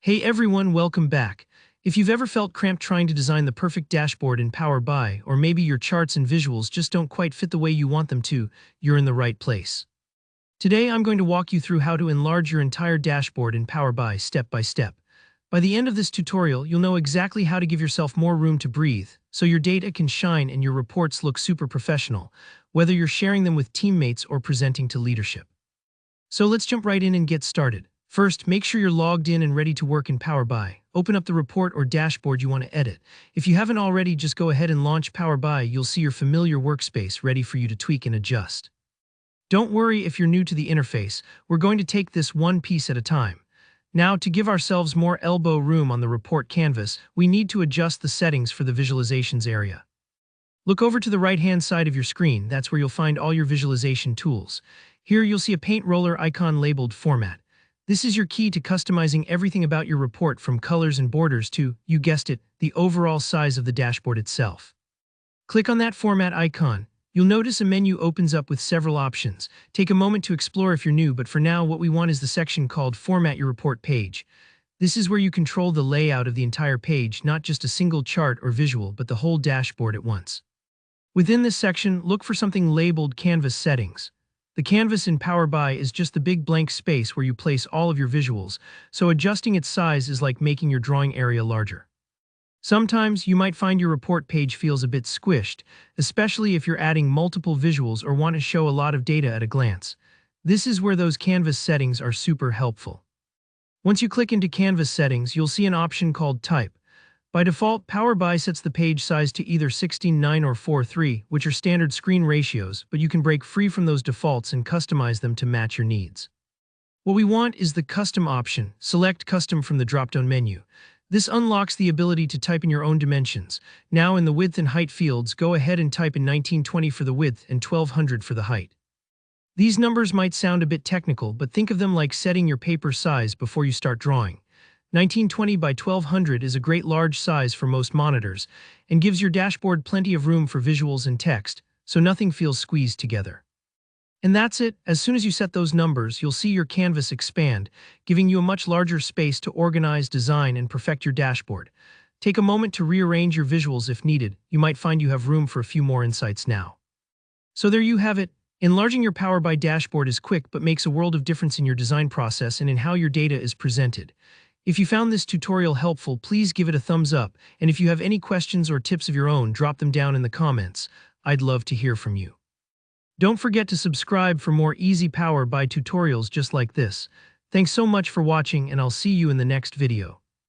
Hey everyone, welcome back. If you've ever felt cramped trying to design the perfect dashboard in Power BI, or maybe your charts and visuals just don't quite fit the way you want them to, you're in the right place. Today I'm going to walk you through how to enlarge your entire dashboard in Power BI step by step. By the end of this tutorial, you'll know exactly how to give yourself more room to breathe, so your data can shine and your reports look super professional, whether you're sharing them with teammates or presenting to leadership. So let's jump right in and get started. First, make sure you're logged in and ready to work in Power BI. Open up the report or dashboard you want to edit. If you haven't already, just go ahead and launch Power BI. You'll see your familiar workspace ready for you to tweak and adjust. Don't worry if you're new to the interface. We're going to take this one piece at a time. Now, to give ourselves more elbow room on the report canvas, we need to adjust the settings for the visualizations area. Look over to the right-hand side of your screen. That's where you'll find all your visualization tools. Here you'll see a paint roller icon labeled Format. This is your key to customizing everything about your report, from colors and borders to, you guessed it, the overall size of the dashboard itself. Click on that Format icon. You'll notice a menu opens up with several options. Take a moment to explore if you're new, but for now what we want is the section called Format Your Report Page. This is where you control the layout of the entire page, not just a single chart or visual, but the whole dashboard at once. Within this section, look for something labeled Canvas Settings. The canvas in Power BI is just the big blank space where you place all of your visuals, so adjusting its size is like making your drawing area larger. Sometimes you might find your report page feels a bit squished, especially if you're adding multiple visuals or want to show a lot of data at a glance. This is where those canvas settings are super helpful. Once you click into Canvas Settings, you'll see an option called Type. By default, Power BI sets the page size to either 16:9 or 4:3, which are standard screen ratios, but you can break free from those defaults and customize them to match your needs. What we want is the Custom option. Select Custom from the drop-down menu. This unlocks the ability to type in your own dimensions. Now in the width and height fields, go ahead and type in 1920 for the width and 1200 for the height. These numbers might sound a bit technical, but think of them like setting your paper size before you start drawing. 1920 by 1200 is a great large size for most monitors and gives your dashboard plenty of room for visuals and text, so nothing feels squeezed together. And that's it. As soon as you set those numbers, you'll see your canvas expand, giving you a much larger space to organize, design, and perfect your dashboard. Take a moment to rearrange your visuals if needed. You might find you have room for a few more insights now. So there you have it. Enlarging your Power BI dashboard is quick but makes a world of difference in your design process and in how your data is presented. If you found this tutorial helpful, please give it a thumbs up, and if you have any questions or tips of your own, drop them down in the comments. I'd love to hear from you. Don't forget to subscribe for more easy Power BI tutorials just like this. Thanks so much for watching, and I'll see you in the next video.